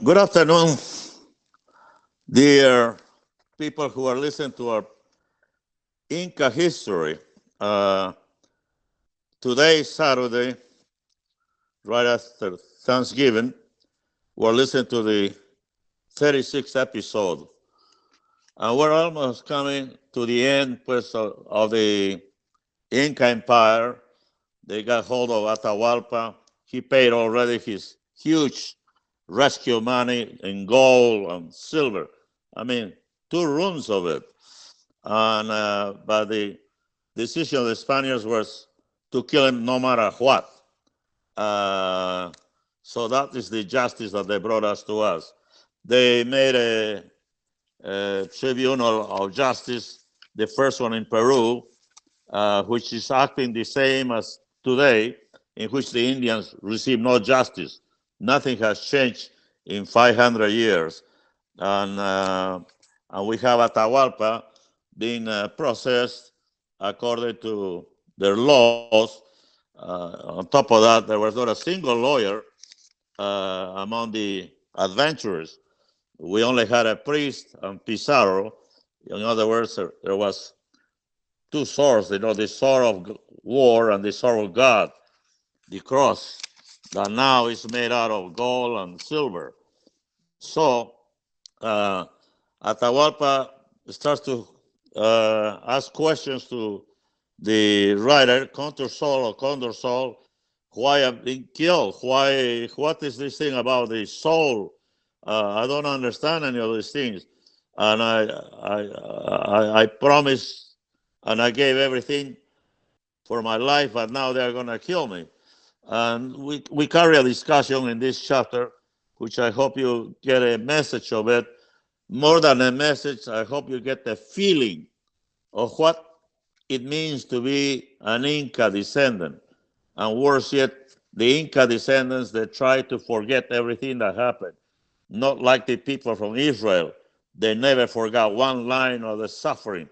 Good afternoon, dear people who are listening to our Inca history. Uh, Today is Saturday, right after Thanksgiving. We're listening to the 36th episode. And we're almost coming to the end of the Inca Empire. They got hold of Atahualpa. He paid already his huge rescue money in gold and silver. I mean, 2 rooms of it. And but the decision of the Spaniards was to kill him no matter what. So that is the justice that they brought us to us. They made a tribunal of justice, the first one in Peru, which is acting the same as today, in which the Indians receive no justice. Nothing has changed in 500 years. And we have Atahualpa being processed according to their laws. On top of that, there was not a single lawyer among the adventurers. We only had a priest and Pizarro. In other words, there was two swords, the sword of war and the sword of God, the cross, that now is made out of gold and silver. So Atahualpa starts to ask questions to the writer, Condor Soul, why I've been killed, what is this thing about the soul? I don't understand any of these things. And I promised and I gave everything for my life, but now they're going to kill me. And we carry a discussion in this chapter, which I hope you get a message of it. More than a message, I hope you get the feeling of what it means to be an Inca descendant. And worse yet, the Inca descendants that try to forget everything that happened. Not like the people from Israel. They never forgot one line of the suffering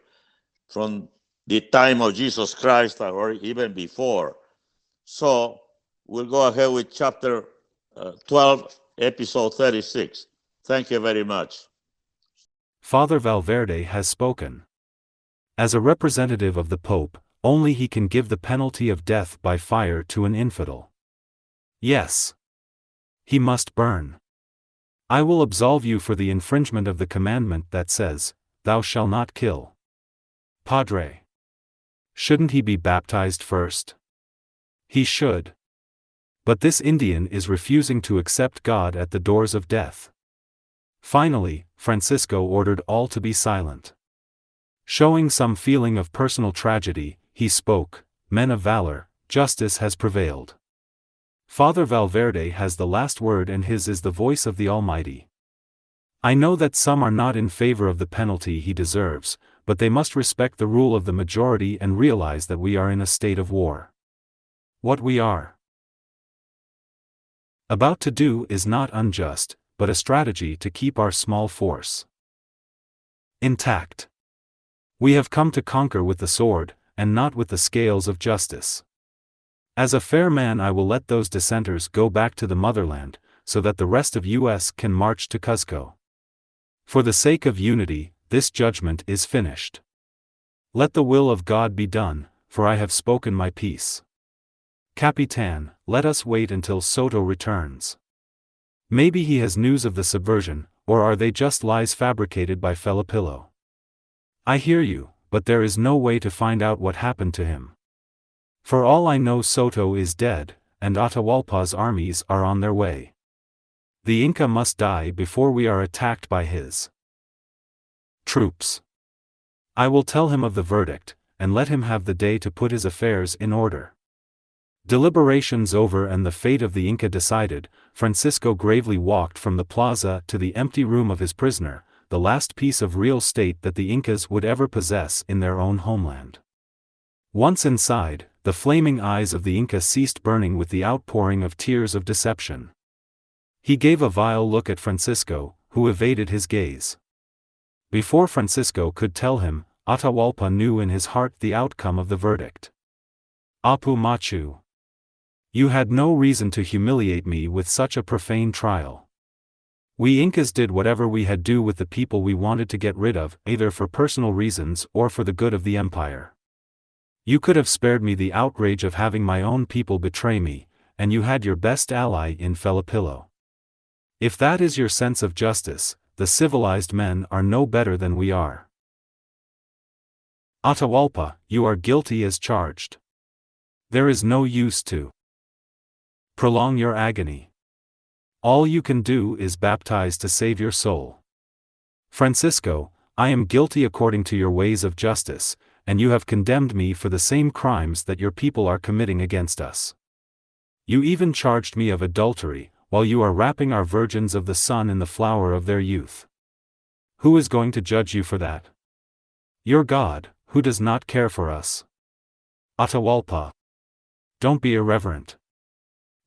from the time of Jesus Christ or even before. So we'll go ahead with chapter 12, episode 36. Thank you very much. Father Valverde has spoken. As a representative of the Pope, only he can give the penalty of death by fire to an infidel. Yes. He must burn. I will absolve you for the infringement of the commandment that says, "Thou shalt not kill." Padre. Shouldn't he be baptized first? He should. But this Indian is refusing to accept God at the doors of death. Finally, Francisco ordered all to be silent. Showing some feeling of personal tragedy, he spoke, "Men of valor, justice has prevailed. Father Valverde has the last word and his is the voice of the Almighty. I know that some are not in favor of the penalty he deserves, but they must respect the rule of the majority and realize that we are in a state of war. What we are about to do is not unjust, but a strategy to keep our small force intact. We have come to conquer with the sword, and not with the scales of justice. As a fair man I will let those dissenters go back to the motherland, so that the rest of US can march to Cuzco. For the sake of unity, this judgment is finished. Let the will of God be done, for I have spoken my piece. Capitan, let us wait until Soto returns. Maybe he has news of the subversion, or are they just lies fabricated by Felipillo? I hear you, but there is no way to find out what happened to him. For all I know Soto is dead, and Atahualpa's armies are on their way. The Inca must die before we are attacked by his troops. I will tell him of the verdict, and let him have the day to put his affairs in order. Deliberations over and the fate of the Inca decided, Francisco gravely walked from the plaza to the empty room of his prisoner, the last piece of real estate that the Incas would ever possess in their own homeland. Once inside, the flaming eyes of the Inca ceased burning with the outpouring of tears of deception. He gave a vile look at Francisco, who evaded his gaze. Before Francisco could tell him, Atahualpa knew in his heart the outcome of the verdict. Apu Machu. You had no reason to humiliate me with such a profane trial. We Incas did whatever we had to do with the people we wanted to get rid of, either for personal reasons or for the good of the empire. You could have spared me the outrage of having my own people betray me, and you had your best ally in Filipillo. If that is your sense of justice, the civilized men are no better than we are. Atahualpa, you are guilty as charged. There is no use to prolong your agony. All you can do is baptize to save your soul. Francisco, I am guilty according to your ways of justice, and you have condemned me for the same crimes that your people are committing against us. You even charged me of adultery, while you are wrapping our virgins of the sun in the flower of their youth. Who is going to judge you for that? Your God, who does not care for us. Atahualpa. Don't be irreverent.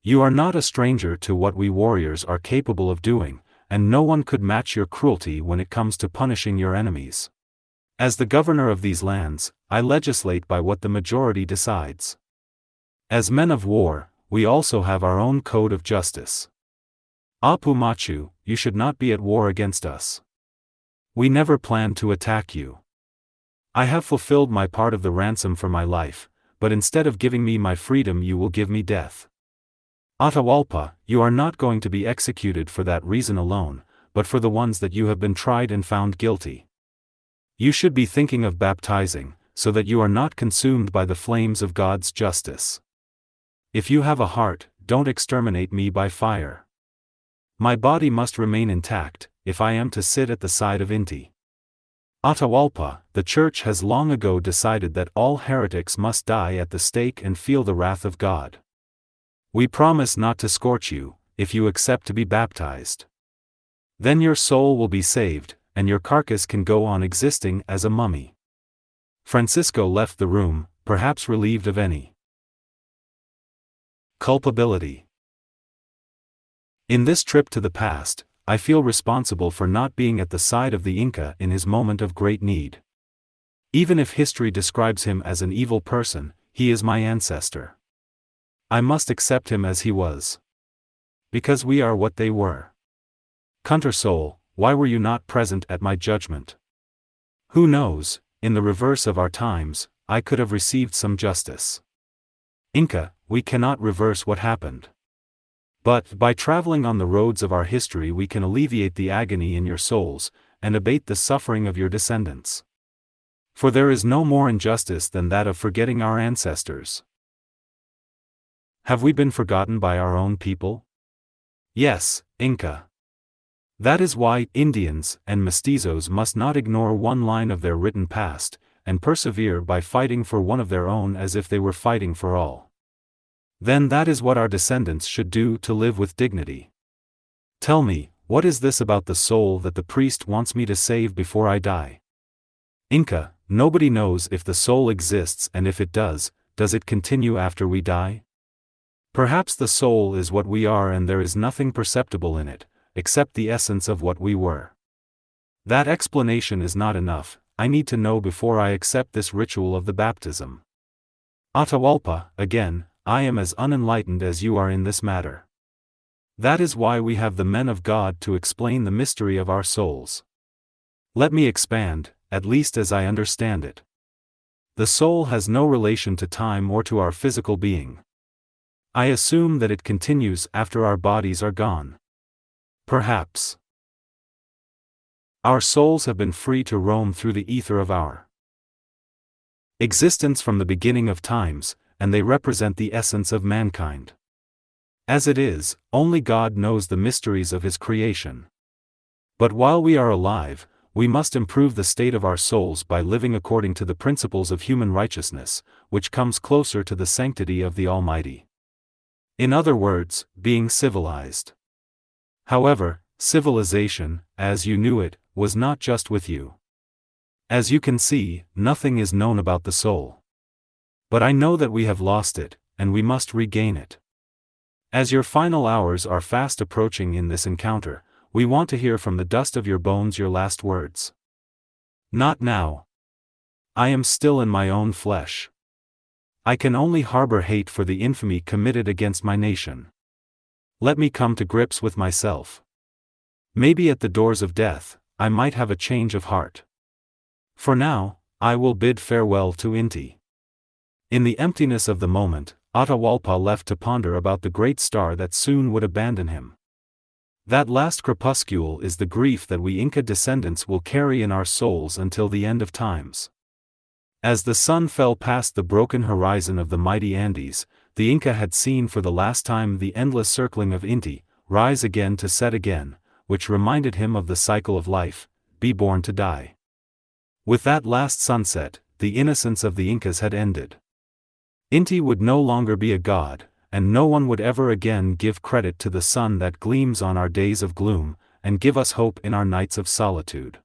You are not a stranger to what we warriors are capable of doing, and no one could match your cruelty when it comes to punishing your enemies. As the governor of these lands, I legislate by what the majority decides. As men of war, we also have our own code of justice. Apu Machu, you should not be at war against us. We never planned to attack you. I have fulfilled my part of the ransom for my life, but instead of giving me my freedom you will give me death. Atahualpa, you are not going to be executed for that reason alone, but for the ones that you have been tried and found guilty. You should be thinking of baptizing, so that you are not consumed by the flames of God's justice. If you have a heart, don't exterminate me by fire. My body must remain intact, if I am to sit at the side of Inti. Atahualpa, the Church has long ago decided that all heretics must die at the stake and feel the wrath of God. We promise not to scorch you, if you accept to be baptized. Then your soul will be saved, and your carcass can go on existing as a mummy. Francisco left the room, perhaps relieved of any culpability. In this trip to the past, I feel responsible for not being at the side of the Inca in his moment of great need. Even if history describes him as an evil person, he is my ancestor. I must accept him as he was. Because we are what they were. Kuntersol, why were you not present at my judgment? Who knows, in the reverse of our times, I could have received some justice. Inca, we cannot reverse what happened. But by traveling on the roads of our history we can alleviate the agony in your souls, and abate the suffering of your descendants. For there is no more injustice than that of forgetting our ancestors. Have we been forgotten by our own people? Yes, Inca. That is why Indians and mestizos must not ignore one line of their written past, and persevere by fighting for one of their own as if they were fighting for all. Then that is what our descendants should do to live with dignity. Tell me, what is this about the soul that the priest wants me to save before I die? Inca, nobody knows if the soul exists, and if it does it continue after we die? Perhaps the soul is what we are and there is nothing perceptible in it, except the essence of what we were. That explanation is not enough, I need to know before I accept this ritual of the baptism. Atahualpa, again, I am as unenlightened as you are in this matter. That is why we have the men of God to explain the mystery of our souls. Let me expand, at least as I understand it. The soul has no relation to time or to our physical being. I assume that it continues after our bodies are gone. Perhaps our souls have been free to roam through the ether of our existence from the beginning of times, and they represent the essence of mankind. As it is, only God knows the mysteries of His creation. But while we are alive, we must improve the state of our souls by living according to the principles of human righteousness, which comes closer to the sanctity of the Almighty. In other words, being civilized. However, civilization, as you knew it, was not just with you. As you can see, nothing is known about the soul. But I know that we have lost it, and we must regain it. As your final hours are fast approaching in this encounter, we want to hear from the dust of your bones your last words. Not now. I am still in my own flesh. I can only harbor hate for the infamy committed against my nation. Let me come to grips with myself. Maybe at the doors of death, I might have a change of heart. For now, I will bid farewell to Inti. In the emptiness of the moment, Atahualpa left to ponder about the great star that soon would abandon him. That last crepuscule is the grief that we Inca descendants will carry in our souls until the end of times. As the sun fell past the broken horizon of the mighty Andes, the Inca had seen for the last time the endless circling of Inti, rise again to set again, which reminded him of the cycle of life, be born to die. With that last sunset, the innocence of the Incas had ended. Inti would no longer be a god, and no one would ever again give credit to the sun that gleams on our days of gloom, and give us hope in our nights of solitude.